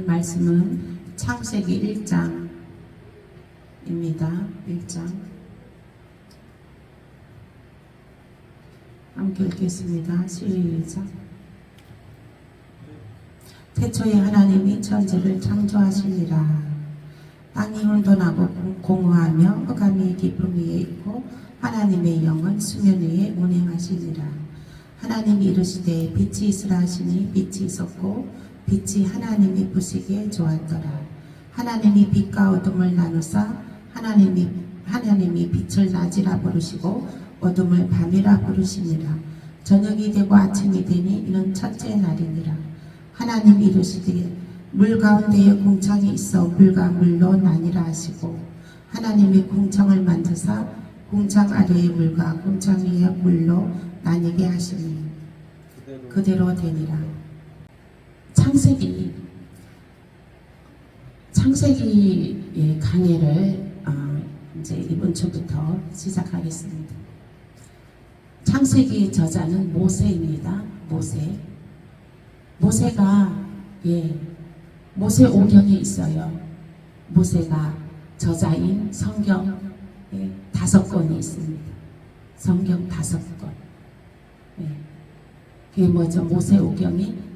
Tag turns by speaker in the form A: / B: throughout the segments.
A: 말씀은 창세기 1장입니다. 1장 함께 읽겠습니다. 시작. 태초에 하나님이 천지를 창조하시니라. 땅이 혼돈하고 공허하며 흑암이 깊음 위에 있고 하나님의 영은 수면 위에 운행하시니라. 하나님이 이르시되 빛이 있으라 하시니 빛이 있었고 빛이 하나님이 보시기에 좋았더라. 하나님이 빛과 어둠을 나누사 하나님이 빛을 낮이라 부르시고 어둠을 밤이라 부르시니라. 저녁이 되고 아침이 되니 이는 첫째 날이니라. 하나님이 이르시되 물 가운데에 궁창이 있어 물과 물로 나뉘라 하시고 하나님이 궁창을 만드사 궁창 아래의 물과 궁창 위의 물로 나뉘게 하시니 그대로 되니라. 창세기의 강의를 이제 이번 주부터 시작하겠습니다. 창세기의 저자는 모세입니다. 모세가 모세 오경에 있어요. 모세가 저자인 성경 5권이 있습니다. 성경 5권. 그게 뭐죠? 모세 오경이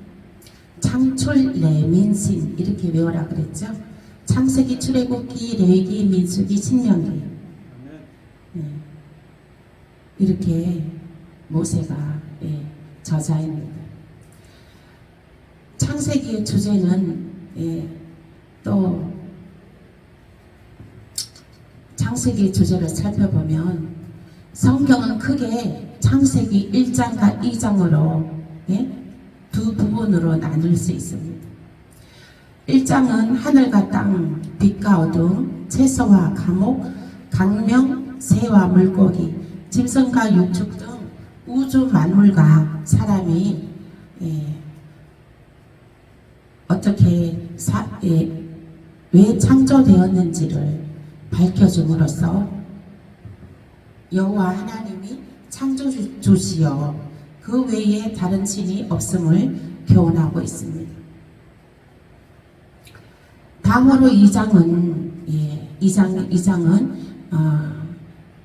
A: 창출, 레민신 이렇게 외우라 그랬죠. 창세기, 출애굽기, 레위기, 민수기, 신명기. 이렇게 모세가 저자입니다. 창세기의 주제는 또 창세기의 주제를 살펴보면 성경은 크게 창세기 1장과 2장으로 두 부분으로 나눌 수 있습니다. 1장은 하늘과 땅, 빛과 어둠, 채소와 감옥, 강명, 새와 물고기, 짐승과 육축 등 우주 만물과 사람이 어떻게 왜 창조되었는지를 밝혀줌으로써 여호와 하나님이 창조주시여 그 외에 다른 신이 없음을 교훈하고 있습니다. 다음으로 2장은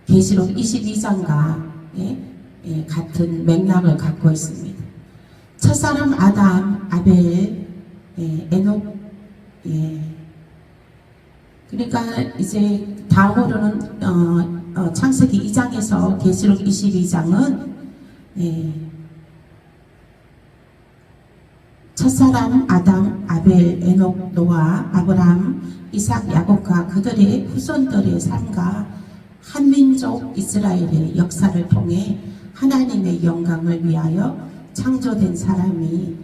A: 계시록 22장과 같은 맥락을 갖고 있습니다. 첫사람 아담, 아벨, 에녹, 그러니까 이제 다음으로는 창세기 2장에서 계시록 22장은 첫사람 아담, 아벨, 에녹, 노아, 아브라함, 이삭, 야곱과 그들의 후손들의 삶과 한민족 이스라엘의 역사를 통해 하나님의 영광을 위하여 창조된 사람이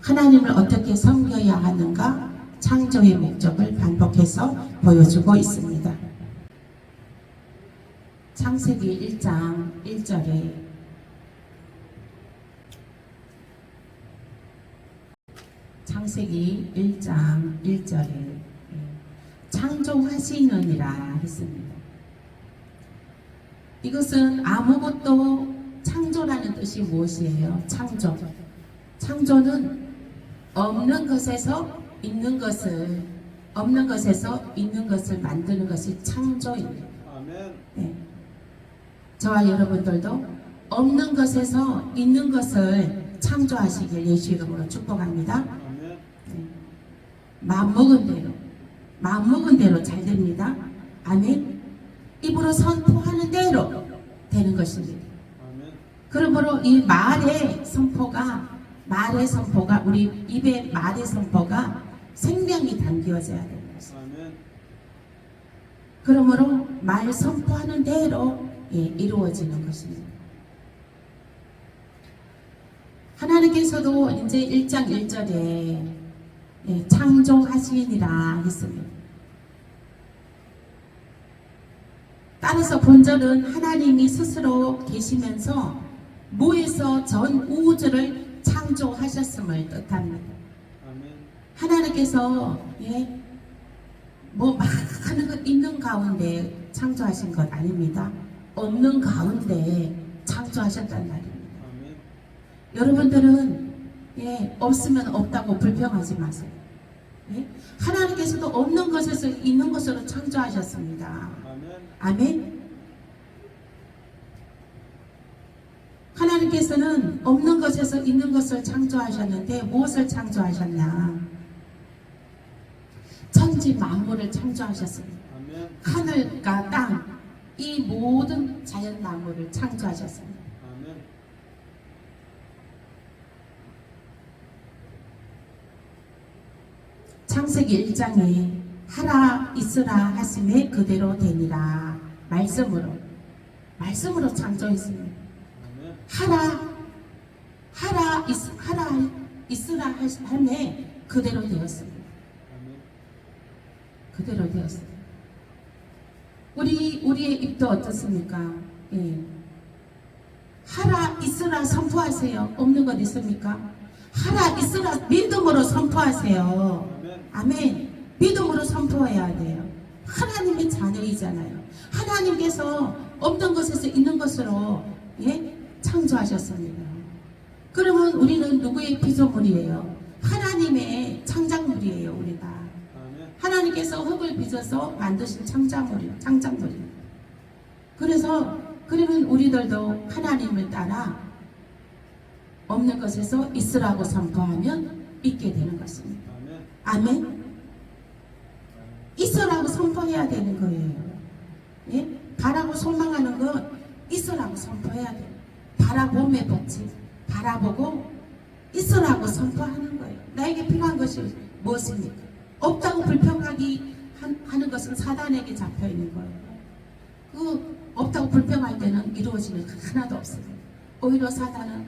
A: 하나님을 어떻게 섬겨야 하는가 창조의 목적을 반복해서 보여주고 있습니다. 창세기 1장 1절에 창세기 1장 1절에 창조하시느니라 했습니다. 이것은 아무것도 창조라는 뜻이 무엇이에요? 창조는 없는 것에서 있는 것을 만드는 것이 창조입니다. 아멘. 저와 여러분들도 없는 것에서 있는 것을 창조하시길 예수 이름으로 축복합니다. 마음먹은 대로 잘 됩니다. 아멘. 입으로 선포하는 대로 되는 것입니다. 그러므로 이 말의 선포가 우리 입의 말의 선포가 생명이 담겨져야 되는 것입니다. 그러므로 말 선포하는 대로 이루어지는 것입니다. 하나님께서도 이제 1장 1절에 창조하시니라 했습니다. 따라서 본절은 하나님이 스스로 계시면서 무에서 전 우주를 창조하셨음을 뜻합니다. 하나님께서 많은 것 있는 가운데 창조하신 것 아닙니다. 없는 가운데 창조하셨단 말입니다. 여러분들은 없으면 없다고 불평하지 마세요. 하나님께서도 없는 것에서 있는 것으로 창조하셨습니다. 아멘. 하나님께서는 없는 것에서 있는 것을 창조하셨는데 무엇을 창조하셨냐? 천지 만물을 창조하셨습니다. 하늘과 땅, 이 모든 자연 만물을 창조하셨습니다. 창세기 1장에 하라 있으라 하심에 그대로 되니라. 말씀으로 창조했습니다. 하라 있으라 하심에 그대로 되었습니다. 그대로 되었습니다. 우리의 입도 어떻습니까? 예. 하라 있으라 선포하세요. 없는 것 있습니까? 하라 있으라 믿음으로 선포하세요. 아멘. 믿음으로 선포해야 돼요. 하나님의 자녀이잖아요. 하나님께서 없는 것에서 있는 것으로 창조하셨습니다. 그러면 우리는 누구의 피조물이에요? 하나님의 창작물이에요. 우리가 하나님께서 흙을 빚어서 만드신 창작물이에요. 그래서 그러면 우리들도 하나님을 따라 없는 것에서 있으라고 선포하면 있게 되는 것입니다. 아멘. 있으라고 선포해야 되는 거예요. 예? 바라고 소망하는 건 있으라고 선포해야 돼요. 바라봄의 법칙, 바라보고 있으라고 선포하는 거예요. 나에게 필요한 것이 무엇입니까? 없다고 불평하기 하는 것은 사단에게 잡혀 있는 거예요. 그 없다고 불평할 때는 이루어지는 하나도 없습니다. 오히려 사단은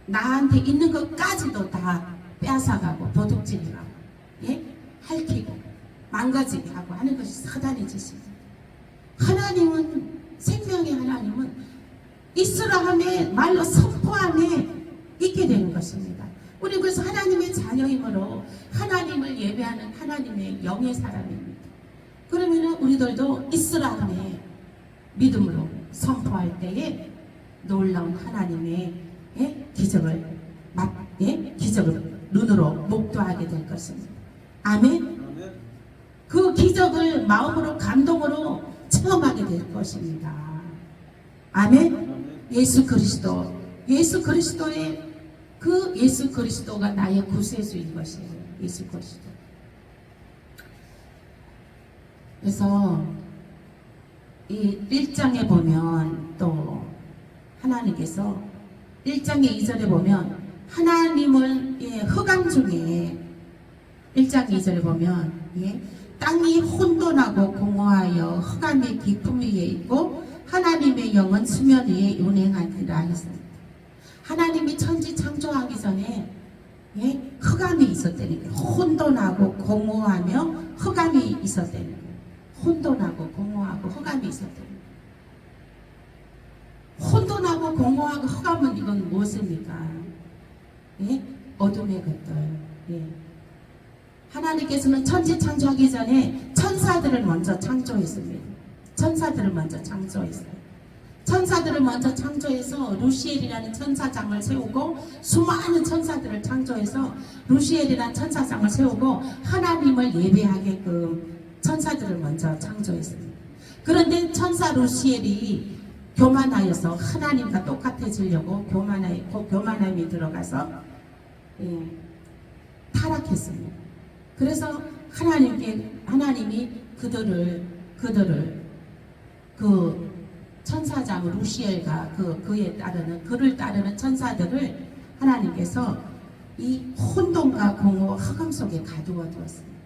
A: 나한테 있는 것까지도 다 빼앗아가고 도둑질하고 핥히고 망가지게 하고 하는 것이 사단의 짓입니다. 하나님은 생명의 하나님은 있으라 하매 말로 선포함에 있게 되는 것입니다. 우리 그래서 하나님의 자녀이므로 하나님을 예배하는 하나님의 영의 사람입니다. 그러면 우리들도 있으라 하매 믿음으로 선포할 때에 놀라운 하나님의 기적을 기적을 눈으로 목도하게 될 것입니다. 아멘. 그 기적을 마음으로 감동으로 체험하게 될 것입니다. 아멘. 예수 그리스도의 그 예수 그리스도가 나의 구세주인 것이에요. 예수 그리스도. 그래서 이 1장에 보면 또 하나님께서 1장의 2절에 보면 하나님을 흑암 중에 1장 2절에 보면 땅이 혼돈하고 공허하여 흑암의 깊음 위에 있고 하나님의 영은 수면 위에 운행하니라 했습니다. 하나님이 천지 창조하기 전에 흑암이 있었다는 거예요. 혼돈하고 공허하며 흑암이 있었다는 거예요. 혼돈하고 공허하고 흑암이 있었다는 거예요. 혼돈하고 공허하고 흑암은 이건 무엇입니까? 어둠의 것들. 하나님께서는 천지 창조하기 전에 천사들을 먼저 창조했습니다. 천사들을 먼저 창조해서 루시엘이라는 천사장을 세우고 수많은 천사들을 창조해서 루시엘이라는 천사장을 세우고 하나님을 예배하게끔 천사들을 먼저 창조했습니다. 그런데 천사 루시엘이 교만하여서 하나님과 똑같아지려고 교만함이 들어가서 타락했습니다. 그래서 하나님이 그들을 그 천사장 루시엘과 그를 따르는 천사들을 하나님께서 이 혼돈과 공허 흑암 속에 가두어 두었습니다.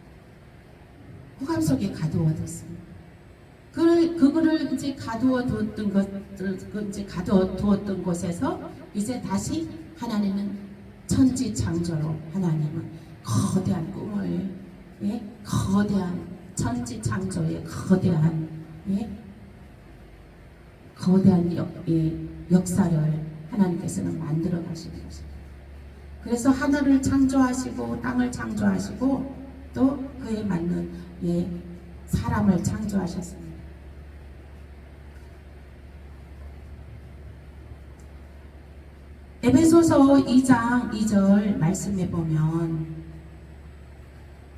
A: 흑암 속에 가두어 두었습니다. 그거를 이제 가두어 두었던 곳에서 이제 다시 하나님은 천지 창조로 하나님은 거대한 꿈을 거대한 천지 창조의 거대한 역사를 하나님께서는 만들어 가시는 것입니다. 그래서 하늘을 창조하시고 땅을 창조하시고 또 그에 맞는 사람을 창조하셨습니다. 에베소서 2장 2절 말씀에 보면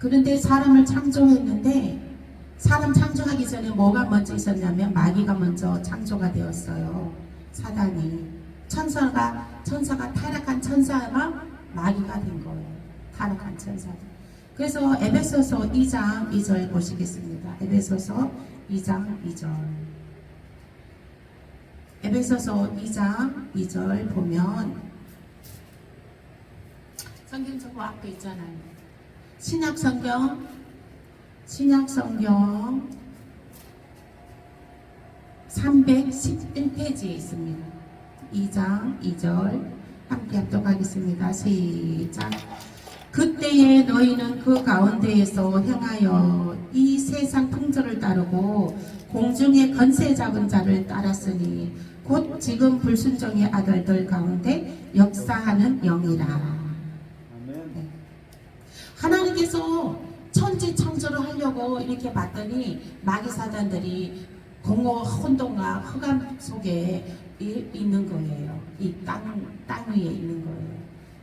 A: 그런데 사람을 창조했는데 사람 창조하기 전에 뭐가 먼저 있었냐면 마귀가 먼저 창조가 되었어요. 사단이 천사가 타락한 천사가 마귀가 된 거예요. 타락한 천사들. 그래서 에베소서 2장 2절 보시겠습니다. 에베소서 2장 2절. 에베소서 2장 2절 보면 성경 저거 앞에 있잖아요. 신약성경 311페이지에 있습니다. 2장 2절 함께 합독하겠습니다. 시작. 그때에 너희는 그 가운데에서 행하여 이 세상 풍조를 따르고 공중의 건세 잡은 자를 따랐으니 곧 지금 불순종의 아들들 가운데 역사하는 영이라. 네. 하나님께서 천지 창조를 하려고 이렇게 봤더니 마귀 사단들이 공허 혼돈과 흑암 속에 있는 거예요. 이 땅 위에 있는 거예요.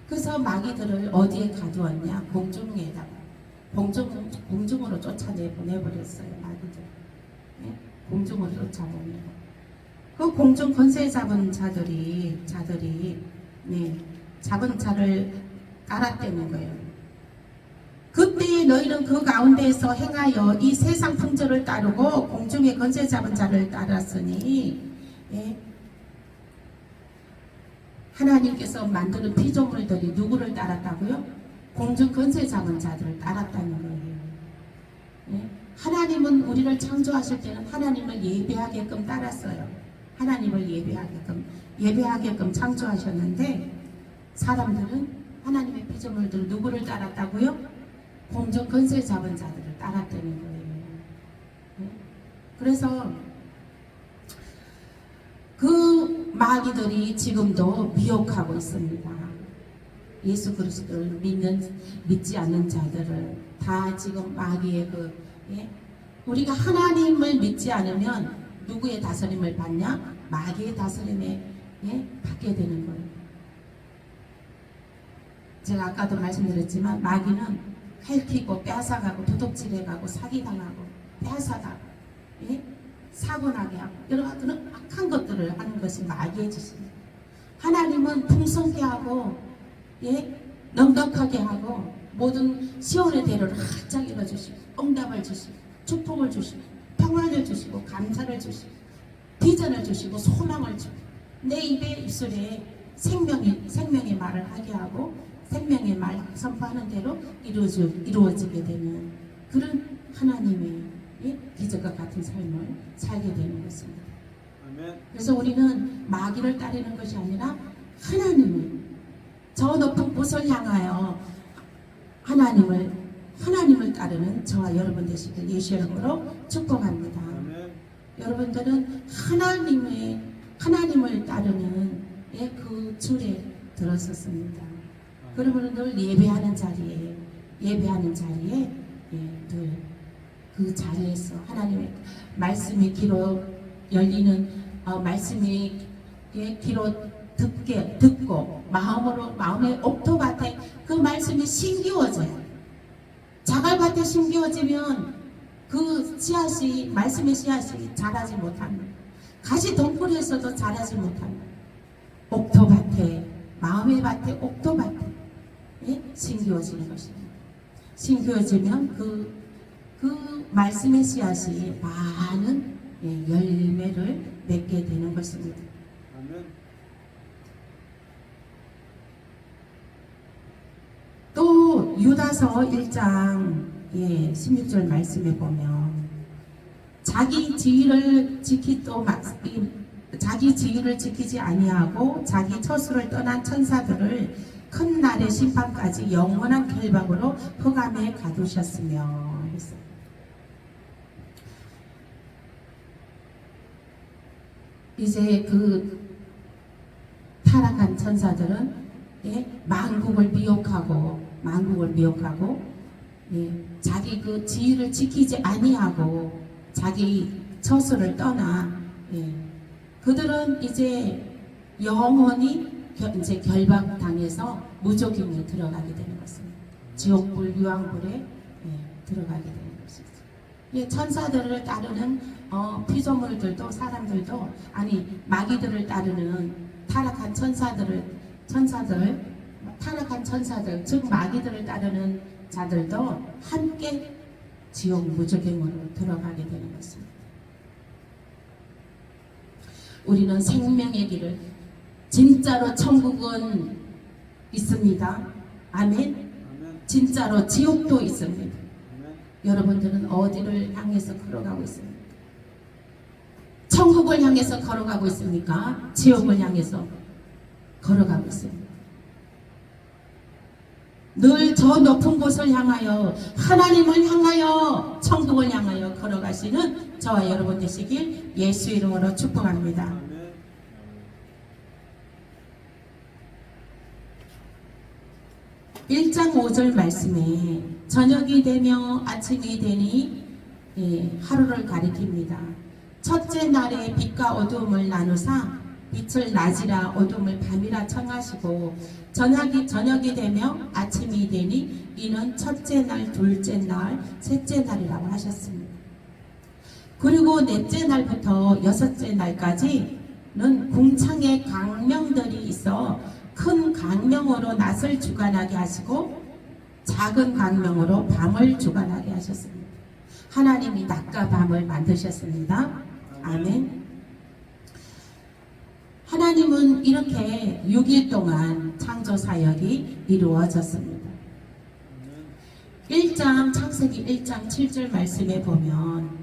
A: 그래서 마귀들을 어디에 가두었냐? 공중에다가 공중으로 쫓아내버렸어요. 마귀들. 네? 공중으로 쫓아내고 그 공중 권세 잡은 자들이 네, 잡은 자를 따랐다는 거예요. 그때 너희는 그 가운데에서 행하여 이 세상 풍조를 따르고 공중의 권세 잡은 자를 따랐으니 예, 하나님께서 만드는 피조물들이 누구를 따랐다고요? 공중 권세 잡은 자들을 따랐다는 거예요. 예? 하나님은 우리를 창조하실 때는 하나님을 예배하게끔 따랐어요. 하나님을 예배하게끔 창조하셨는데 사람들은 하나님의 피조물들 누구를 따랐다고요? 공중 권세 잡은 자들을 따랐다는 거예요. 예? 그래서 그 마귀들이 지금도 미혹하고 있습니다. 예수 그리스도를 믿지 않는 자들을 다 지금 마귀의 예? 우리가 하나님을 믿지 않으면 누구의 다스림을 받냐? 마귀의 다스림에 예? 받게 되는 거예요. 제가 아까도 말씀드렸지만 마귀는 핥히고 빼앗아가고 도둑질해가고 사기당하고 빼앗아가고 예? 사고나게 하고 여러 가지 악한 것들을 하는 것이 마귀의 짓입니다. 하나님은 풍성케 하고 예? 넉넉하게 하고 모든 시온의 대로를 활짝 열어주시고 응답을 주시고 축복을 주시고 평안을 주시고 감사를 주시고 비전을 주시고 소망을 주고 내 입술에 생명의 말을 하게 하고 생명의 말 선포하는 대로 이루어지게 되는 그런 하나님의 기적과 같은 삶을 살게 되는 것입니다. 아멘. 그래서 우리는 마귀를 따르는 것이 아니라 하나님을 저 높은 곳을 향하여 하나님을 따르는 저와 여러분 되시길 예수의 이름으로 축복합니다. 아멘. 여러분들은 하나님을 따르는 그 줄에 들었었습니다. 그러면 늘 예배하는 자리에 늘 그 자리에서 하나님의 말씀이 귀로 열리는 말씀이 귀로 듣고 마음의 옥토밭에 그 말씀이 심기워져요. 자갈밭에 심기워지면 그 말씀의 씨앗이 자라지 못합니다. 가시 덩굴에서도 자라지 못합니다. 옥토밭에 마음의 밭에 옥토밭에 심기워지는 것입니다. 심기워지면 그 말씀의 씨앗이 많은 열매를 맺게 되는 것입니다. 아멘. 또 유다서 1장 16절 말씀에 보면 자기 지위를 지키지 아니하고 자기 처소를 떠난 천사들을 큰 날의 심판까지 영원한 결박으로 흑암에 가두셨으며 했어요. 이제 그 타락한 천사들은 만국을 미혹하고 자기 그 지위를 지키지 아니하고 자기 처소를 떠나 그들은 이제 영원히 이제 결박당해서 무조경에 들어가게 되는 것입니다. 지옥불 유황불에 들어가게 되는 것이죠. 예, 천사들을 따르는 피조물들도 사람들도 아니 마귀들을 따르는 타락한 타락한 천사들 즉 마귀들을 따르는 자들도 함께 지옥 무저갱으로 들어가게 되는 것입니다. 우리는 생명의 길을 진짜로 천국은 있습니다. 아멘. 진짜로 지옥도 있습니다. 여러분들은 어디를 향해서 걸어가고 있습니까? 천국을 향해서 걸어가고 있습니까? 지옥을 향해서 걸어가고 있습니다. 늘 저 높은 곳을 향하여 하나님을 향하여 천국을 향하여 걸어가시는 저와 여러분 되시길 예수 이름으로 축복합니다. 1장 5절 말씀에 저녁이 되며 아침이 되니 하루를 가리킵니다. 첫째 날에 빛과 어두움을 나누사 빛을 낮이라 어둠을 밤이라 청하시고 저녁이 되며 아침이 되니 이는 첫째 날, 둘째 날, 셋째 날이라고 하셨습니다. 그리고 넷째 날부터 여섯째 날까지는 궁창에 광명들이 있어 큰 광명으로 낮을 주관하게 하시고 작은 광명으로 밤을 주관하게 하셨습니다. 하나님이 낮과 밤을 만드셨습니다. 아멘. 하나님은 이렇게 6일 동안 창조 사역이 이루어졌습니다. 1장 창세기 1장 7절 말씀에 보면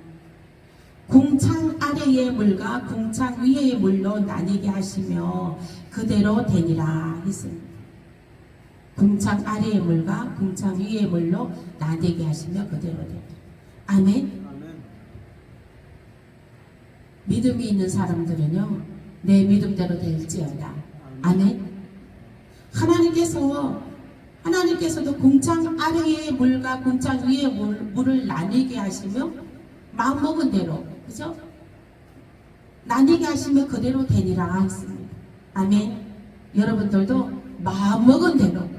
A: 궁창 아래의 물과 궁창 위의 물로 나뉘게 하시며 그대로 되니라 했습니다. 궁창 아래의 물과 궁창 위의 물로 나뉘게 하시며 그대로 되니라. 아멘. 믿음이 있는 사람들은요 내 믿음대로 될지어다. 아멘. 하나님께서도 궁창 아래의 물과 궁창 위의 물을 나뉘게 하시며 마음먹은 대로 그죠? 나뉘게 하시며 그대로 되니라 했습니다. 아멘. 여러분들도 마음먹은 대로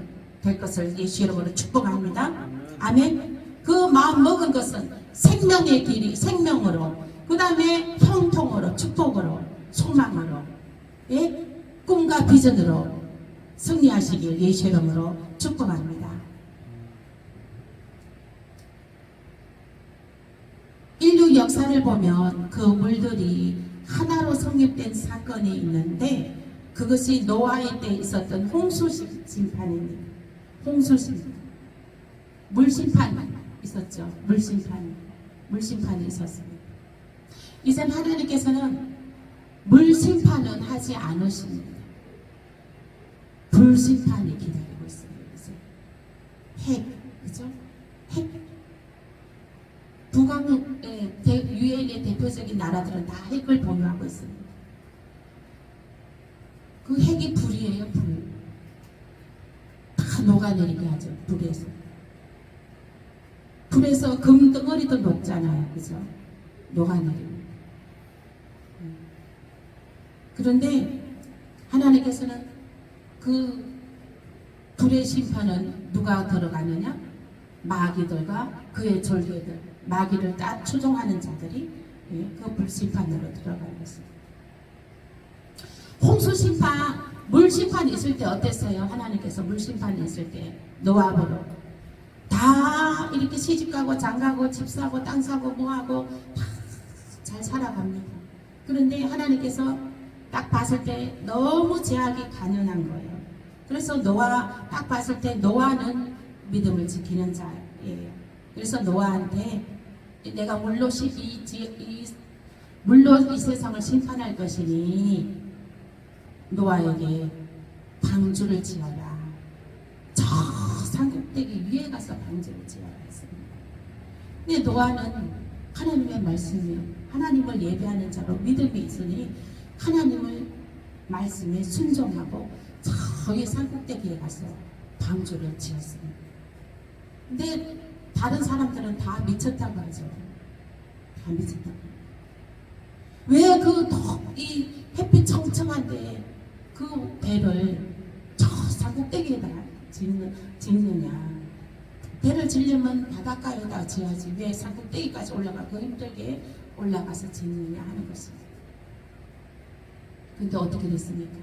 A: 될 것을 예수 이름으로 축복합니다. 아멘. 그 마음먹은 것은 생명의 길이 생명으로 그 다음에 형통으로 축복으로 소망으로 꿈과 비전으로 승리하시길 예수 이름으로 축복합니다. 인류 역사를 보면 그 물들이 하나로 성립된 사건이 있는데 그것이 노아의 때 있었던 홍수 심판입니다. 홍수 심판. 물심판이 있었죠. 물심판이 있었습니다. 이제 하나님께서는 물심판은 하지 않으십니다. 불심판이 기다리고 있습니다. 이제 핵, 그죠? 핵. 유엔의 대표적인 나라들은 다 핵을 보유하고 있습니다. 그 핵이 불이에요, 불. 다 녹아내리게 하죠, 불에서. 불에서 금덩어리도 녹잖아요, 그죠? 녹아내리고. 그런데 하나님께서는 그 불의 심판은 누가 들어가느냐? 마귀들과 그의 졸개들, 마귀를 다 추종하는 자들이 그 불심판으로 들어가는 것입니다. 홍수심판, 물심판이 있을 때 어땠어요? 하나님께서 물심판이 있을 때 노아보로 다 이렇게 시집가고 장가고 집 사고 땅 사고 뭐하고 다 잘 살아갑니다. 그런데 하나님께서 딱 봤을 때 너무 제약이 간연한 거예요. 그래서 노아 딱 봤을 때 노아는 믿음을 지키는 자예요. 그래서 노아한테 내가 물로 이 세상을 심판할 것이니 노아에게 방주를 지어라. 저 산꼭대기 위에 가서 방주를 지어라 했습니다. 근데 노아는 하나님의 말씀이요. 하나님을 예배하는 자로 믿음이 있으니 하나님을 말씀에 순종하고 저기 산꼭대기에 가서 방주를 지었습니다. 근데 다른 사람들은 다 미쳤다고 하죠. 다 미쳤다고. 왜 이 햇빛 청청한데 그 배를 저 산꼭대기에다가 짓느냐. 배를 지려면 바닷가에다 지어야지 왜 산꼭대기까지 올라가고 힘들게 올라가서 짓느냐 하는 것입니다. 근데 어떻게 됐습니까?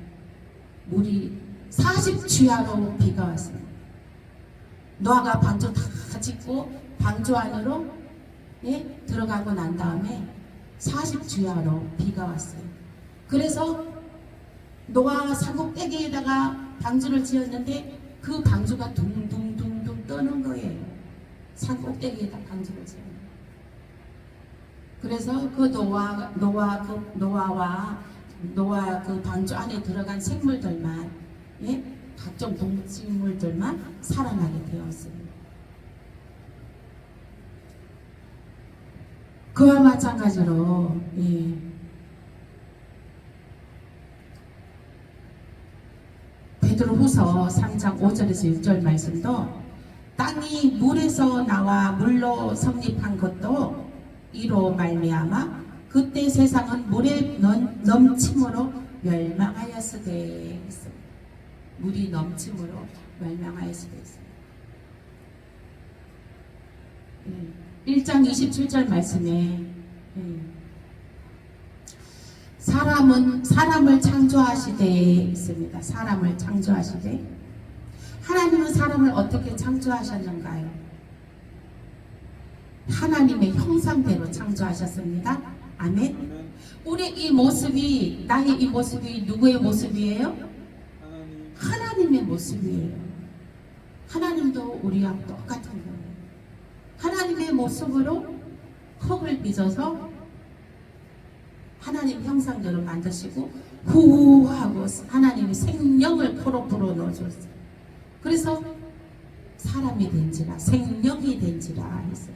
A: 물이 40주야로 비가 왔어요. 노아가 방주 다 짓고 방주 안으로 들어가고 난 다음에 40주야로 비가 왔어요. 그래서 노아가 산꼭대기에다가 방주를 지었는데 그 방주가 둥둥둥둥 떠는 거예요. 산꼭대기에다 방주를 지었는데. 그래서 그 노아와 그 방주 안에 들어간 생물들만, 각종 동식물들만 살아나게 되었어요. 그와 마찬가지로 베드로후서 3장 5절에서 6절 말씀도 땅이 물에서 나와 물로 성립한 것도 이로 말미암아 그때 세상은 물에 넘침으로 멸망하였으되 했습니다. 물이 넘침으로 멸망하였으되 했습니다. 1장 27절 말씀에 사람을 창조하시되 있습니다. 사람을 창조하시되 하나님은 사람을 어떻게 창조하셨는가요? 하나님의 형상대로 창조하셨습니다. 아멘. 우리 이 모습이, 나의 이 모습이 누구의 모습이에요? 하나님의 모습이에요. 하나님도 우리와 똑같은 거예요. 하나님의 모습으로 흙을 빚어서 하나님 형상대로 만드시고 후하고 하나님이 생명을 코로 불어넣어줬어요. 그래서 사람이 된지라 생명이 된지라 했어요.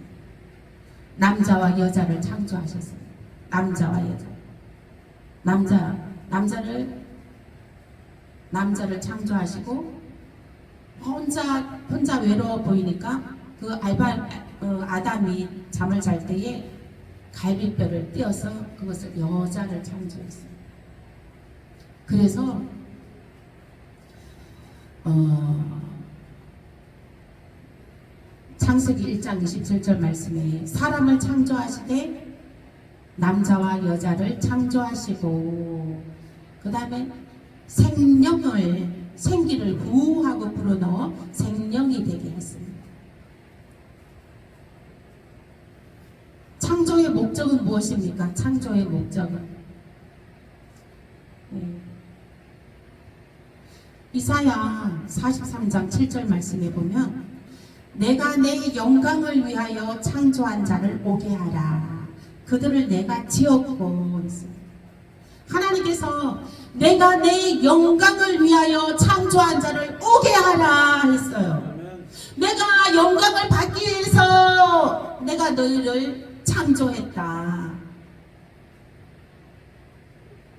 A: 남자와 여자를 창조하셨어요. 남자와 여자. 남자를 창조하시고 혼자 외로워 보이니까 그 아담이 잠을 잘 때에 갈비뼈를 떼어서 그것을 여자를 창조했어요. 그래서 창세기 1장 27절 말씀에 사람을 창조하시되 남자와 여자를 창조하시고 그 다음에 생기를 후하고 불어넣어 생명이 되게 했습니다. 창조의 목적은 무엇입니까? 창조의 목적은 이사야 43장 7절 말씀에 보면 내가 내 영광을 위하여 창조한 자를 오게 하라. 그들을 내가 지었고 했습니다. 하나님께서 내가 내 영광을 위하여 창조한 자를 오게 하라 했어요. 내가 영광을 받기 위해서 내가 너희를 창조했다.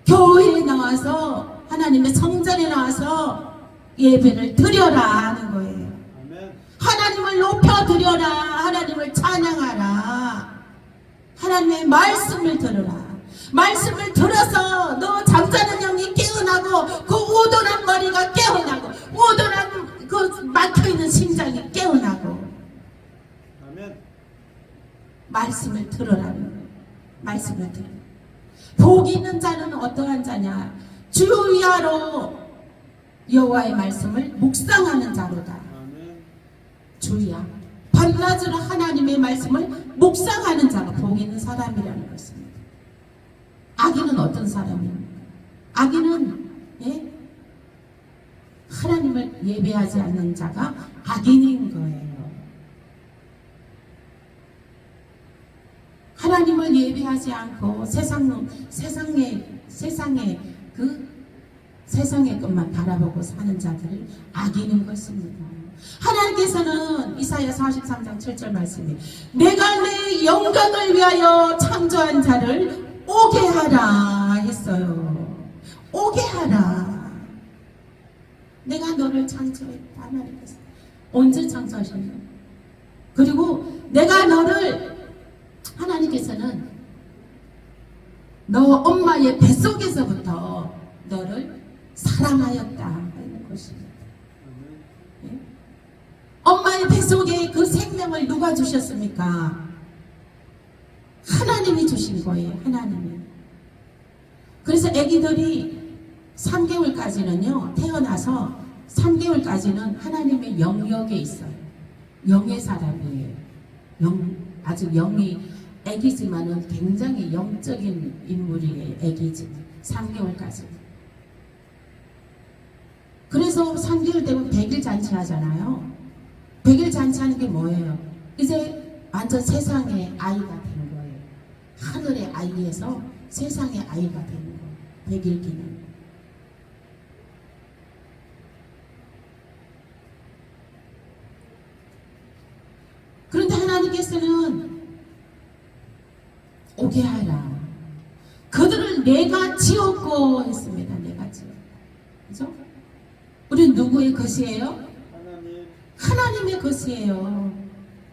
A: 교회에 나와서 하나님의 성전에 나와서 예배를 드려라 하는 거예요. 하나님을 높여드려라. 하나님을 찬양하라. 하나님의 말씀을 들어라. 말씀을 들어서 너 잠자는 영이 깨어나고 그 오돌한 머리가 깨어나고 오돌한 그 막혀있는 심장이 깨어나고 아멘. 말씀을 들어라는 거예요. 말씀을 들어. 복 있는 자는 어떠한 자냐? 주야로 여호와의 말씀을 묵상하는 자로다. 아멘. 주야 밤낮으로 하나님의 말씀을 묵상하는 자가 복 있는 사람이라는 것입니다. 악인은 어떤 사람입니까? 악인은 하나님을 예배하지 않는 자가 악인인 거예요. 하나님을 예배하지 않고 세상의 것만 바라보고 사는 자들을 악인인 것입니다. 하나님께서는 이사야 43장 7절 말씀에 내가 내 영광을 위하여 창조한 자를 오게 하라 했어요. 오게 하라. 내가 너를 창조했다. 하나님께서 언제 창조하셨나요? 그리고 내가 하나님께서는 너 엄마의 뱃속에서부터 너를 사랑하였다 하는 것입니다. 엄마의 뱃속에 그 누가 주셨습니까? 하나님이 주신 거예요. 하나님이. 그래서 아기들이 3개월까지는요, 태어나서 3개월까지는 하나님의 영역에 있어요. 영의 사람이에요. 아주 영이, 아기지만은 굉장히 영적인 인물이에요. 아기지. 3개월까지. 그래서 3개월 되면 100일 잔치 하잖아요. 100일 잔치하는 게 뭐예요? 이제 완전 세상의 아이가 된 거예요. 하늘의 아이에서 세상의 아이가 되는 거예요. 100일 기념. 그런데 하나님께서는 오게 하라. 그들을 내가 지었고 했습니다. 내가 지었고. 그죠? 우리는 누구의 것이에요? 하나님의 것이에요.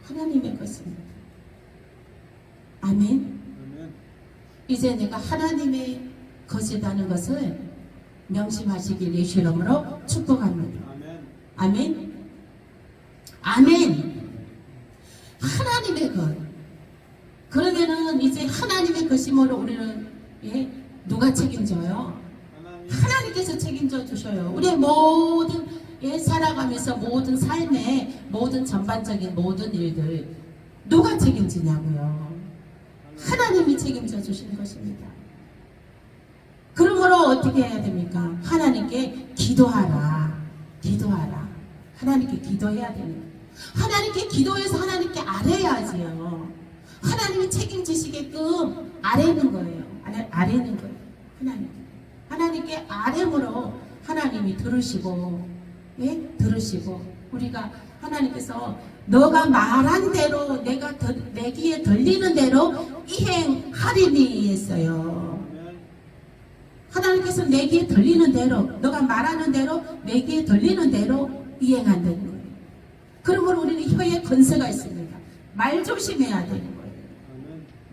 A: 하나님의 것입니다. 아멘. 이제 내가 하나님의 것이라는 것을 명심하시길 예수 이름으로 축복합니다. 아멘. 아멘. 하나님의 것. 그러면은 이제 하나님의 것이므로 우리는 누가 책임져요? 하나님께서 책임져 주셔요. 우리의 모든 살아가면서 모든 삶의 모든 전반적인 모든 일들 누가 책임지냐고요? 하나님이 책임져 주시는 것입니다. 그러므로 어떻게 해야 됩니까? 하나님께 기도하라. 기도하라. 하나님께 기도해야 됩니다. 하나님께 기도해서 하나님께 아뢰야지요. 하나님이 책임지시게끔 아뢰는 거예요. 아뢰는 거예요. 하나님께 아뢰므로 하나님이 들으시고, 들으시고, 우리가 하나님께서 너가 말한 대로 내 귀에 들리는 대로 이행하리니 했어요. 하나님께서 내 귀에 들리는 대로, 너가 말하는 대로 내 귀에 들리는 대로 이행한다는 거예요. 그러므로 우리는 혀에 건세가 있습니다. 말 조심해야 되는 거예요.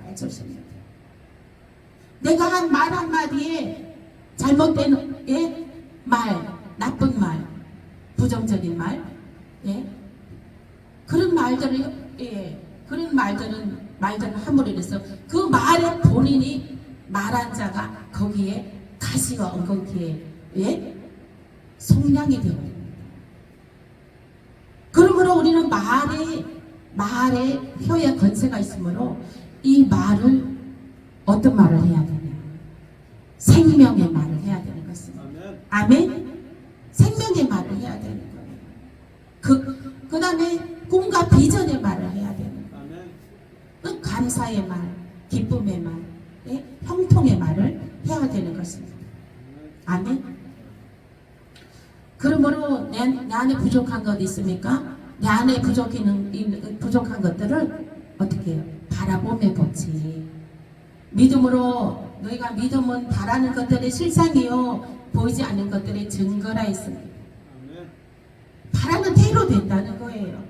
A: 말 조심해야 돼요. 내가 한 말 한마디에 잘못된 말, 나쁜 말, 부정적인 말, 그런 말들을 그런 말들은 함으로 인해서 그 말에 본인이 말한 자가 거기에 가시와 엉겅퀴에 속량이 되어요. 그러므로 우리는 말에 혀에 건세가 있으므로 이 말을 어떤 말을 해야 되냐? 생명의 말을 해야 되는 것입니다. 아멘? 생명의 말을 해야 되는 거예요. 그 다음에 꿈과 비전의 말을 해야 되는 거예요. 감사의 말, 기쁨의 말, 형통의 말을 해야 되는 것입니다. 아멘? 그러므로 내 안에 부족한 것 있습니까? 내 안에 부족한 것들을 어떻게 해요? 바라봄의 법칙. 믿음으로 너희가 믿음은 바라는 것들의 실상이요 보이지 않는 것들의 증거라 했습니다. 바라는 대로 된다는 거예요.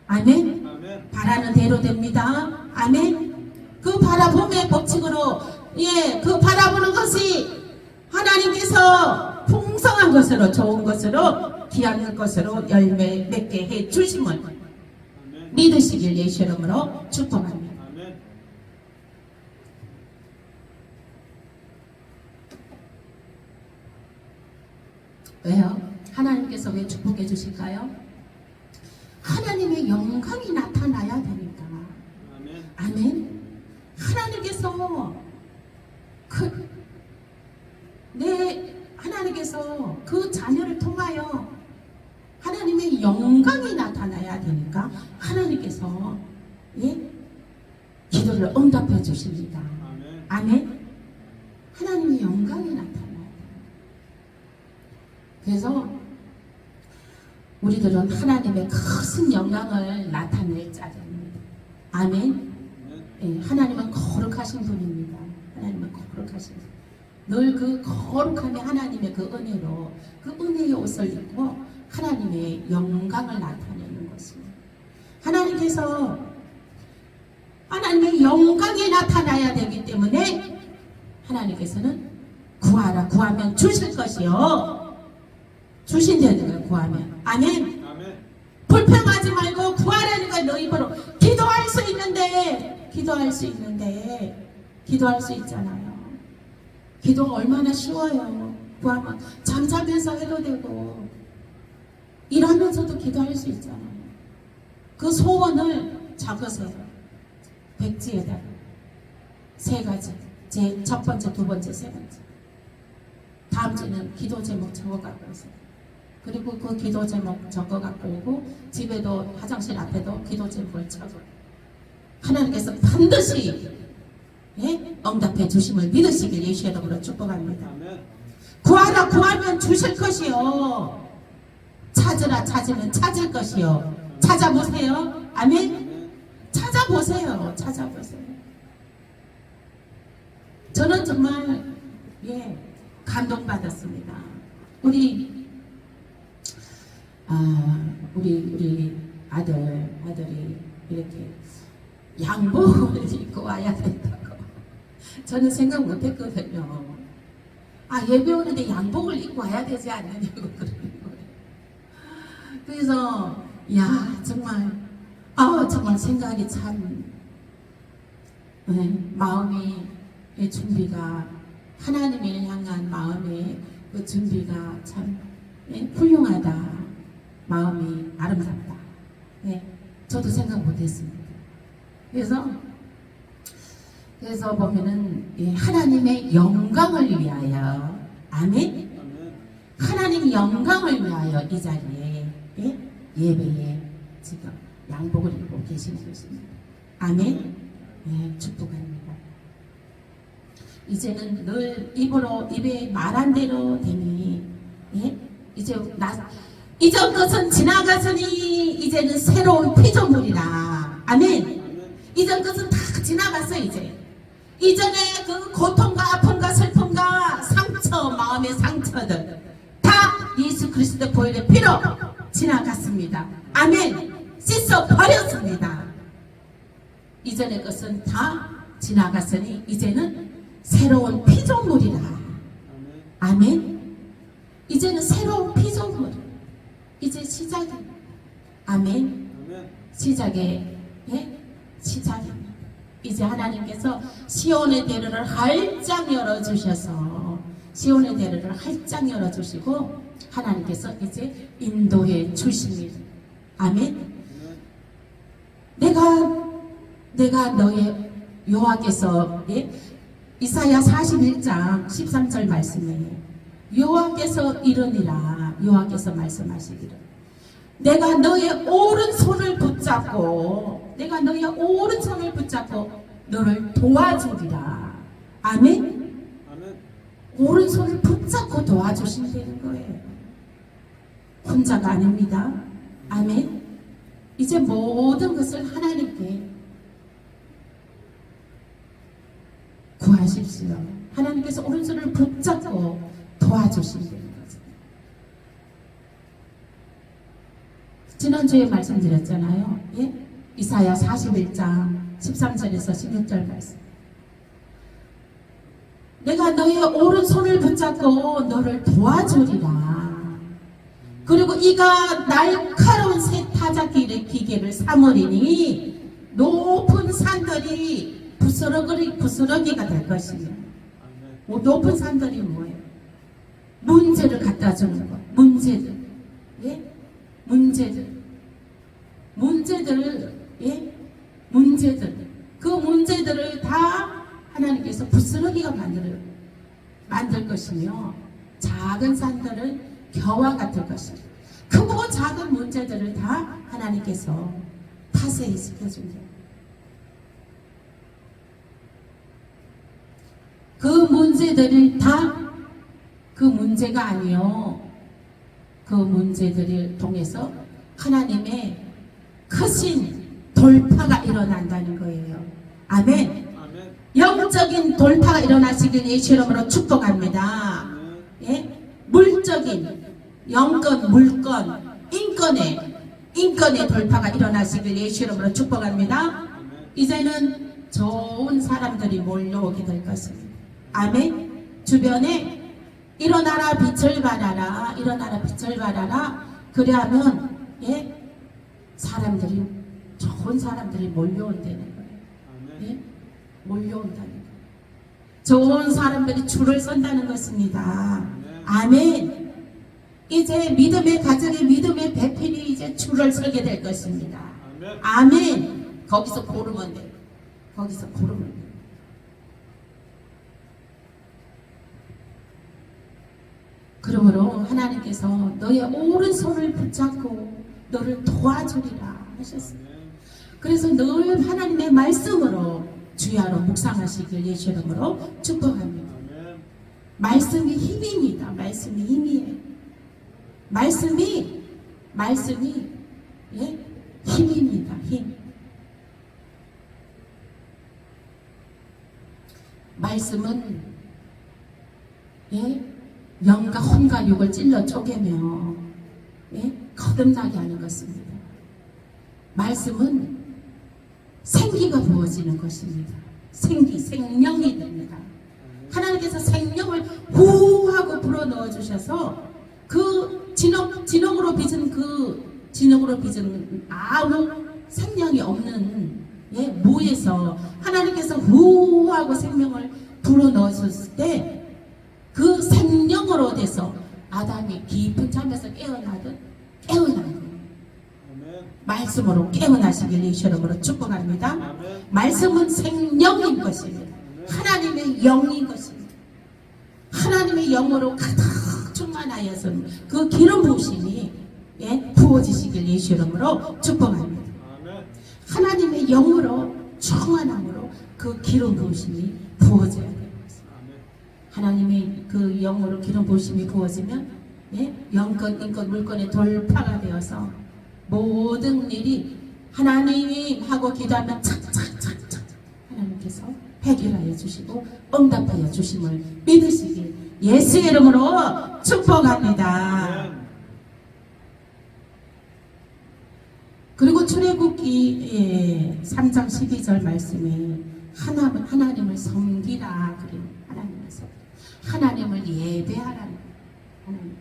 A: 아멘? 바라는 대로 됩니다. 아멘? 그 바라봄의 법칙으로 그 바라보는 것이 하나님께서 풍성한 것으로 좋은 것으로 귀한 것으로 열매 맺게 해 주심을 믿으시길 예수 이름으로 축복합니다. 왜요? 하나님께서 왜 축복해 주실까요? 하나님의 영광이 나타나야 되니까. 아멘. 하나님께서 하나님께서 그 자녀를 통하여 하나님의 영광이 나타나야 되니까 하나님께서 기도를 응답해 주십니다. 아멘. 하나님의 영광이 나타나야 돼요. 그래서 우리들은 하나님의 큰 영광을 나타낼 자들입니다. 아멘. 하나님은 거룩하신 분입니다. 하나님은 거룩하신 분. 늘 그 거룩함의 하나님의 그 은혜로 그 은혜의 옷을 입고 하나님의 영광을 나타내는 것입니다. 하나님께서 하나님의 영광이 나타나야 되기 때문에 하나님께서는 구하라. 구하면 주실 것이요. 주신다는 거예요. 구하면. 아멘. 불평하지 말고 구하라는 거예요. 너희 수 있는데, 기도할 수 있잖아요. 기도가 얼마나 쉬워요. 구하면 잠자면서 해도 되고, 일하면서도 기도할 수 있잖아요. 그 소원을 적으세요. 백지에다가. 3가지. 첫 번째, 두 번째, 세 번째. 다음 주는 기도 제목 적어갖고 오세요. 그리고 그 기도 제목 적어갖고 오고, 집에도, 화장실 앞에도 기도 제목을 적어요. 하나님께서 반드시 응답해 주심을 믿으시길 예수의 이름으로 축복합니다. 구하라 구하면 주실 것이요, 찾으라 찾으면 찾을 것이요. 찾아보세요. 아멘. 찾아보세요. 저는 정말 감동받았습니다. 우리 아들이 이렇게 양복을 입고 와야 된다고 저는 생각 못했거든요. 예배 오는데 양복을 입고 와야 되지 않느냐고 그러는 거예요. 그래서 정말 생각이 참 마음이 준비가, 하나님을 향한 마음의 그 준비가 참 훌륭하다. 마음이 아름답다. 저도 생각 못했습니다. 그래서 보면은 하나님의 영광을 위하여, 아멘. 하나님 영광을 위하여 이 자리에 예배에 지금 양복을 입고 계시는 것입니다. 아멘. 축복합니다. 이제는 늘 입에 말한 대로 되니, 이전 것은 지나갔으니 이제는 새로운 피조물이라. 아멘. 이전 것은 다 지나갔어. 이전에 그 고통과 아픔과 슬픔과 상처, 마음의 상처들 다 예수 그리스도의 보혈의 피로 지나갔습니다. 아멘. 씻어 버렸습니다. 이전의 것은 다 지나갔으니 이제는 새로운 피조물이라. 아멘. 이제는 새로운 피조물. 이제 시작입니다. 아멘. 시작입니다. 이제 하나님께서 시온의 대로를 활짝 열어주셔서, 시온의 대로를 활짝 열어주시고 하나님께서 이제 인도해 주십니다. 아멘. 내가 너의 여호와께서, 이사야 41장 13절 말씀에 여호와께서 이르니라, 여호와께서 말씀하시기를, 내가 너의 오른손을 붙잡고 너를 도와주리라. 아멘. 오른손을 붙잡고 도와주신다는 거예요. 혼자가 아닙니다. 아멘. 이제 모든 것을 하나님께 구하십시오. 하나님께서 오른손을 붙잡고 도와주신다는 거죠. 지난주에 말씀드렸잖아요. 이사야 41장 13절에서 16절 말씀. 내가 너의 오른손을 붙잡고 너를 도와주리라. 그리고 이가 날카로운 새 타작기를 기계를 삼으리니 높은 산들이 부스러기가 될 것이며. 높은 산들이 뭐예요? 문제를 갖다 주는 거. 문제들. 문제들. 그 문제들을 다 하나님께서 부스러기가 만들 것이며, 작은 산들은 겨와 같을 것입니다. 크고 작은 문제들을 다 하나님께서 파쇄 시켜준다. 그 문제들을 다, 그 문제가 아니요, 그 문제들을 통해서 하나님의 크신 돌파가 일어난다는 거예요. 아멘. 영적인 돌파가 일어나시길 예수 이름으로 축복합니다. 물적인 물건, 인권의 돌파가 일어나시길 예수 이름으로 축복합니다. 이제는 좋은 사람들이 몰려오게 될 것입니다. 아멘. 주변에 일어나라 빛을 발하라, 일어나라 빛을 발하라. 그래야면 사람들이 좋은 사람들이 몰려온다는 거예요.
B: 아멘.
A: 예? 몰려온다는 거예요. 좋은 사람들이 줄을 선다는 것입니다. 아멘. 이제 믿음의 가정의 믿음의 배필이 이제 줄을 서게 될 것입니다. 아멘. 거기서 고르면 돼요. 거기서 고르면 돼요. 그러므로 하나님께서 너의 오른손을 붙잡고 너를 도와주리라 하셨어요. 그래서 늘 하나님의 말씀으로 주야로 묵상하시길 예수 이름으로 축복합니다. 말씀이 힘입니다. 말씀이 힘이에요. 말씀이 예? 힘입니다. 힘. 말씀은 예? 영과 혼과 육을 찔러 쪼개며 예? 거듭나게 하는 것입니다. 말씀은 생기가 부어지는 것입니다. 생명이 됩니다. 하나님께서 생명을 후하고 불어넣어 주셔서 그 진흙으로 빚은 아무 생명이 없는 예, 무에서 하나님께서 후하고 생명을 불어넣으셨을 때 그 생명으로 돼서 아담이 깊은 잠에서 깨어나는 말씀으로 깨어나시길 예수 이름으로 축복합니다. 말씀은 생명인 것입니다. 하나님의 영인 것입니다. 하나님의 영으로 가득 충만하여서 그 기름 부으심이 예, 부어지시길 예수 이름으로 축복합니다. 하나님의 영으로 충만함으로 그 기름 부으심이 부어져야 됩니다. 하나님의 그 영으로 기름 부으심이 부어지면 예, 영권, 인권, 물권의 돌파가 되어서 모든 일이 하나님 하고 기도하면 착착착착 하나님께서 해결하여 주시고 응답하여 주심을 믿으시길 예수의 이름으로 축복합니다. 그리고 출애굽기 3장 12절 말씀에 하나님을 섬기라 그래요. 하나님을 예배하라는 하나님.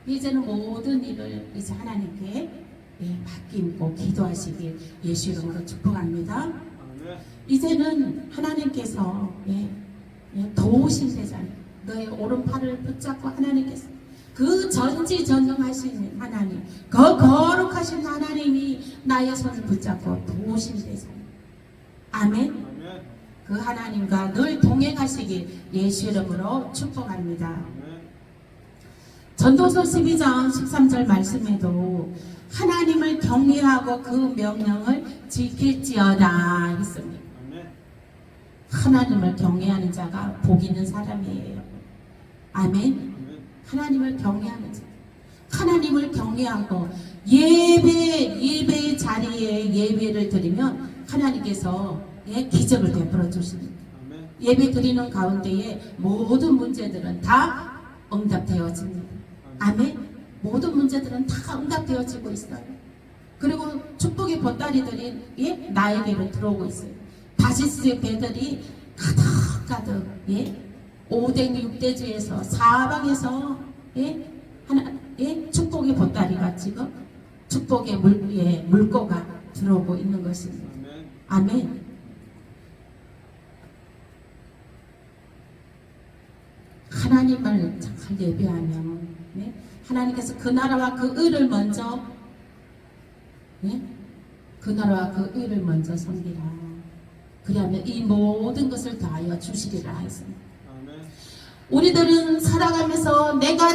A: 이제는 모든 일을 이제 하나님께 맡기고 기도하시길 예수 이름으로 축복합니다. 이제는 하나님께서 도우신 대장 너의 오른팔을 붙잡고 하나님께서 그 전지전능하신 하나님 그 거룩하신 하나님이 나의 손을 붙잡고 도우신 대장 아멘. 그 하나님과 늘 동행하시길 예수 이름으로 축복합니다. 전도서 12장 13절 말씀에도 하나님을 경외하고 그 명령을 지킬지어다 했습니다. 하나님을 경외하는 자가 복 있는 사람이에요. 아멘. 하나님을 경외하는 자. 하나님을 경외하고 예배의 자리에 예배를 드리면 하나님께서 기적을 베풀어 주십니다. 예배 드리는 가운데에 모든 문제들은 다 응답되어집니다. 아멘. 모든 문제들은 다 응답되어지고 있어요. 그리고 축복의 보따리들이 나에게로 들어오고 있어요. 다시스의 배들이 가득 5대 6대주에서 사방에서 축복의 보따리가 지금 축복의 물고가 들어오고 있는 것입니다. 아멘. 하나님을 잘 예배하면 하나님께서 그 나라와 그 의를 먼저 그 나라와 그 의를 먼저 섬기라. 그러면 이 모든 것을 다하여 주시리라 했습니다. 우리들은 살아가면서 내가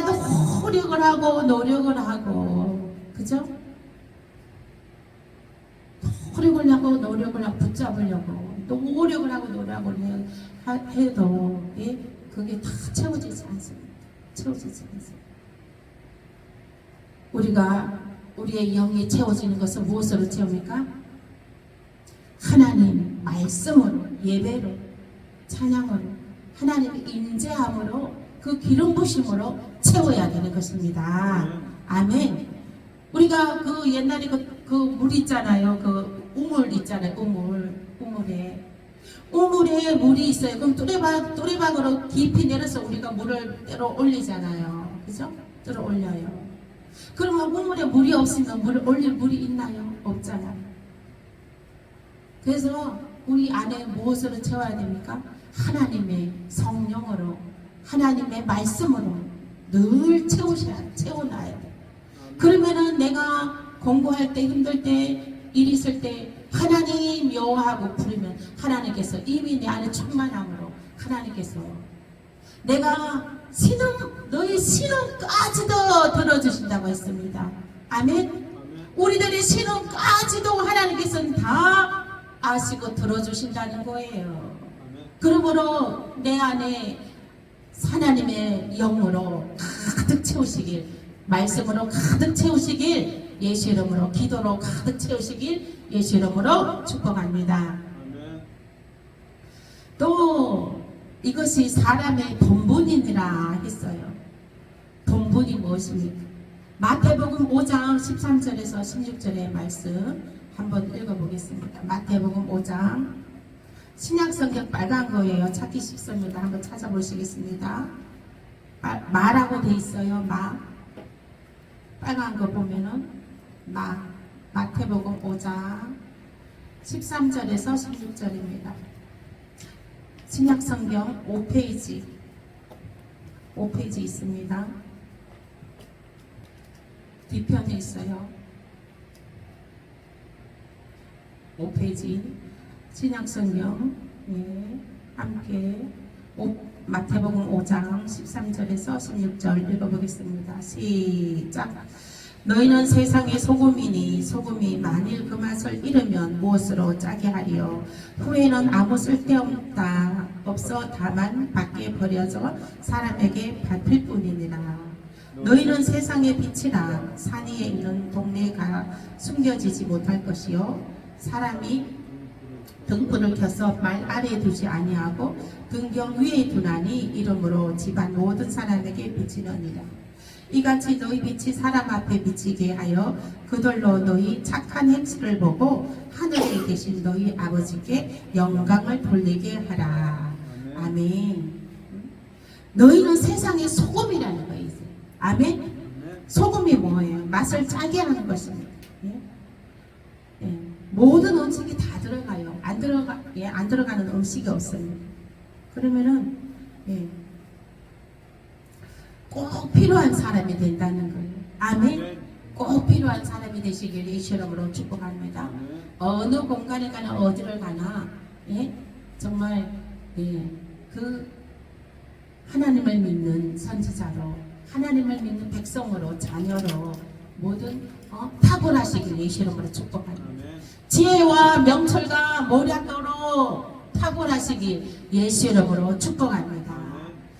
A: 노력을 하고 그죠? 노력을 하고 붙잡으려고 노력을 하고 해도 그게 다 채워지지 않습니다. 우리의 영이 채워지는 것은 무엇으로 채웁니까? 하나님 말씀으로, 예배로, 찬양으로, 하나님의 임재함으로, 그 기름 부심으로 채워야 되는 것입니다. 아멘. 우리가 그 옛날에 그 물 있잖아요. 그 우물 있잖아요. 우물에 물이 있어요. 그럼 뚜레박으로 깊이 내려서 우리가 물을 때려 올리잖아요. 그죠? 때려 올려요. 그러면 우물에 물이 없으면 물을 올릴 물이 있나요? 없죠. 없잖아요. 그래서 우리 안에 무엇으로 채워야 됩니까? 하나님의 성령으로, 하나님의 말씀으로 늘 채워놔야 돼요. 그러면은 내가 공부할 때, 힘들 때, 일 있을 때 하나님 여호와하고 부르면 하나님께서 이미 내 안에 충만함으로 하나님께서 내가 너의 신음까지도 들어주신다고 했습니다. 아멘. 우리들의 신음까지도 하나님께서는 다 아시고 들어주신다는 거예요. 그러므로 내 안에 하나님의 영으로 가득 채우시길, 말씀으로 가득 채우시길, 예수 이름으로, 기도로 가득 채우시길 예수 이름으로 축복합니다. 또 이것이 사람의 본분이니라 했어요. 본분이 무엇입니까? 마태복음 5장 13절에서 16절의 말씀 한번 읽어보겠습니다. 마태복음 5장, 신약성경 빨간 거예요. 찾기 쉽습니다. 한번 찾아보시겠습니다. 마라고 돼 있어요. 마. 빨간 거 보면은 마태복음 5장 13절에서 16절입니다. 신약성경 5페이지 있습니다. 뒤편에 있어요. 5페이지 신약성경, 예, 함께 마태복음 5장 13절에서 16절 읽어보겠습니다. 시작. 너희는 세상의 소금이니 소금이 만일 그 맛을 잃으면 무엇으로 짜게 하리요? 후에는 아무 쓸데없어 다만 밖에 버려져 사람에게 밟힐 뿐이니라. 너희는 세상의 빛이라. 산 위에 있는 동네가 숨겨지지 못할 것이요, 사람이 등불을 켜서 말 아래에 두지 아니하고 등경 위에 두나니 이러므로 집안 모든 사람에게 비치느니라. 이같이 너희 빛이 사람 앞에 비치게 하여 그들로 너희 착한 행실을 보고 하늘에 계신 너희 아버지께 영광을 돌리게 하라. 아멘. 너희는 세상의 소금이라는 거예요. 아멘. 소금이 뭐예요? 맛을 짜게 하는 것입니다. 예? 예. 모든 음식이 다 들어가요. 안 들어가는 음식이 없습니다. 그러면은, 예, 꼭 필요한 사람이 된다는 거예요. 아멘. 꼭 필요한 사람이 되시길 예수 이름으로 축복합니다. 어느 공간에 가나 어디를 가나, 예, 정말, 예, 그 하나님을 믿는 선지자로, 하나님을 믿는 백성으로, 자녀로 모든 탁월하시길 예수 이름으로 축복합니다. 지혜와 명철과 모략도로 탁월하시길 예수 이름으로 축복합니다.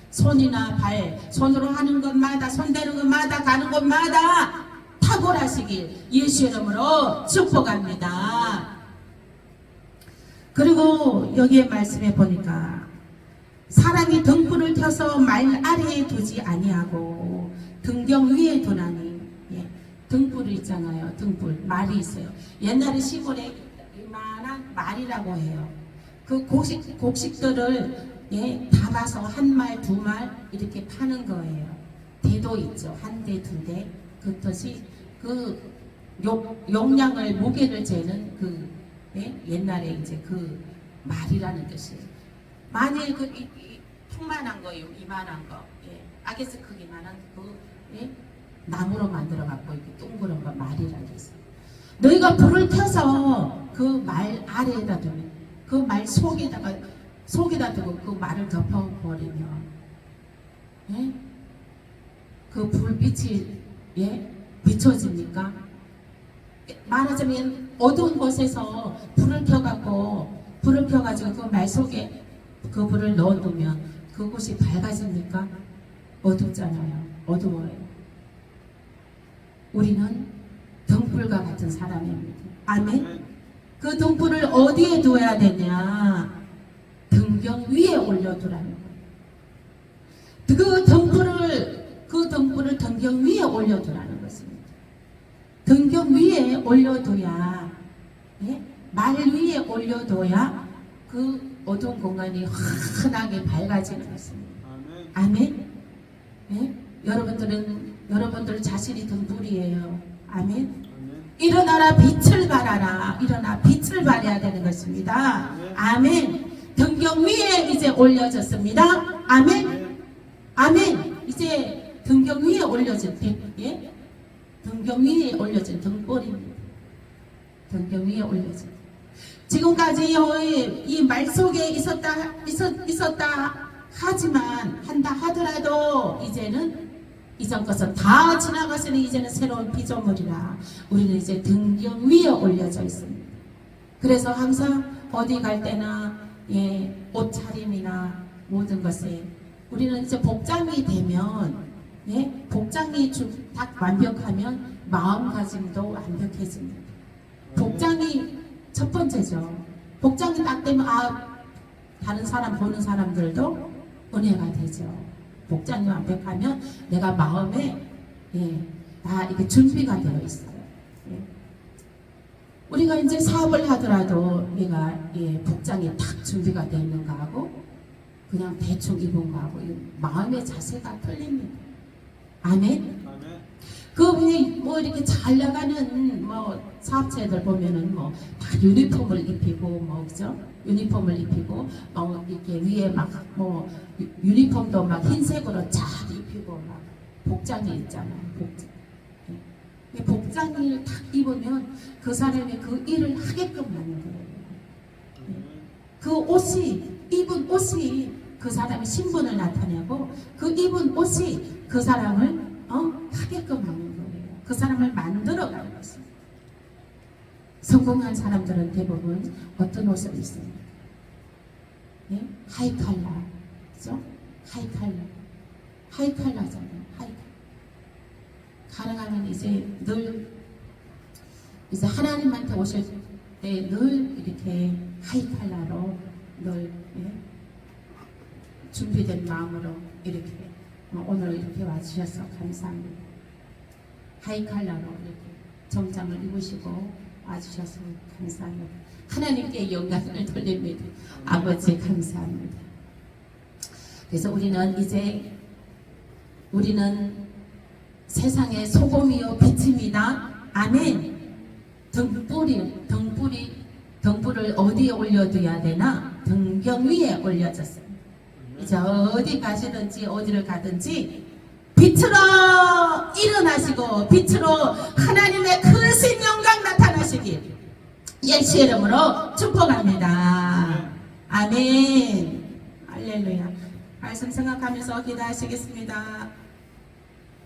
A: 손이나 발, 손으로 하는 것마다, 손대는 것마다, 가는 곳마다 탁월하시길 예수 이름으로 축복합니다. 그리고 여기에 말씀해 보니까 사람이 등불을 켜서 말 아래에 두지 아니하고 등경 위에 두나니, 예, 등불이 있잖아요. 등불, 말이 있어요. 옛날에 시골에 이만한 말이라고 해요. 그 곡식들을, 예, 담아서 한 말, 두 말 이렇게 파는 거예요. 대도 있죠. 한 대, 두 대. 그것이 그 용량을, 무게를 재는 그, 예, 옛날에 이제 그 말이라는 뜻이에요. 만일 그 통만한 거예요. 이만한 거, 예, 아게스 크기만한 그, 예, 나무로 만들어 갖고 이렇게 둥그런 거 말이라고 했어요. 너희가 불을 켜서 그 말 아래에다 두면, 그 말 속에다 두고 그 말을 덮어버리면, 예? 그 불빛이, 예, 비춰집니까? 말하자면 어두운 곳에서 불을 켜가지고 그 말 속에 그 불을 넣어두면 그곳이 밝아집니까? 어둡잖아요. 어두워요. 우리는 등불과 같은 사람입니다. 아멘. 그 등불을 어디에 두어야 되냐? 등경 위에 올려두라는 거예요. 그 등불을 등경 위에 올려두라는 것입니다. 등경 위에 올려둬야, 예? 말 위에 올려둬야 그 어두운 공간이 환하게 밝아지는 것입니다. 아멘. 예? 여러분들 자신이 등불이에요. 아멘. 일어나라 빛을 발하라. 일어나 빛을 발해야 되는 것입니다. 아멘. 등경 위에 이제 올려졌습니다. 아멘. 아멘. 이제 등경 위에 올려진 예? 등경 위에 올려진 등불입니다. 등경 위에 올려진. 지금까지 이 말 속에 있었다 하지만 한다 하더라도 이제는 이전 것은 다 지나갔으니 이제는 새로운 피조물이라 우리는 이제 등경 위에 올려져 있습니다. 그래서 항상 어디 갈 때나 옷차림이나 모든 것에 우리는 이제 복장이 되면 복장이 딱 완벽하면 마음가짐도 완벽해집니다. 복장이 첫 번째죠. 복장이 딱 되면 다른 사람 보는 사람들도 은혜가 되죠. 복장이 완벽하면 내가 마음에 다 이게 준비가 되어 있어요. 우리가 이제 사업을 하더라도 내가 복장이 딱 준비가 되어 있는 거하고 그냥 대충 입은 거하고 마음의 자세가 틀립니다. 아멘. 그분이 뭐 이렇게 잘 나가는 사업체들 보면은 다 유니폼을 입히고 그죠? 유니폼을 입히고 이렇게 위에 유니폼도 막 흰색으로 잘 입히고 막 복장이 있잖아요. 복장을 딱 입으면 그 사람이 그 일을 하게끔 하는 거예요. 그 입은 옷이 그 사람의 신분을 나타내고 그 입은 옷이 그 사람을 하게끔 하는 거예요. 그 사람을 만들어가는 것입니다. 성공한 사람들은 대부분 어떤 옷을 입습니까? 하이칼라, 그죠? 하이칼라잖아요. 가능하면 이제 하나님한테 오실 때 늘 이렇게 하이칼라로 늘 준비된 마음으로 이렇게 오늘 이렇게 와주셔서 감사합니다. 하이칼라로 이렇게 정장을 입으시고 와주셔서 감사합니다. 하나님께 영광을 돌립니다. 아버지 감사합니다. 그래서 우리는 세상의 소금이요 빛입니다. 아멘. 등불을 어디에 올려둬야 되나? 등경 위에 올려졌습니다. 이제 어디 가시든지 어디를 가든지 빛으로 일어나시고 빛으로 하나님의 크신 영광 나타나시길 예수의 이름으로 축복합니다. 아멘. 할렐루야. 말씀 생각하면서 기도하시겠습니다.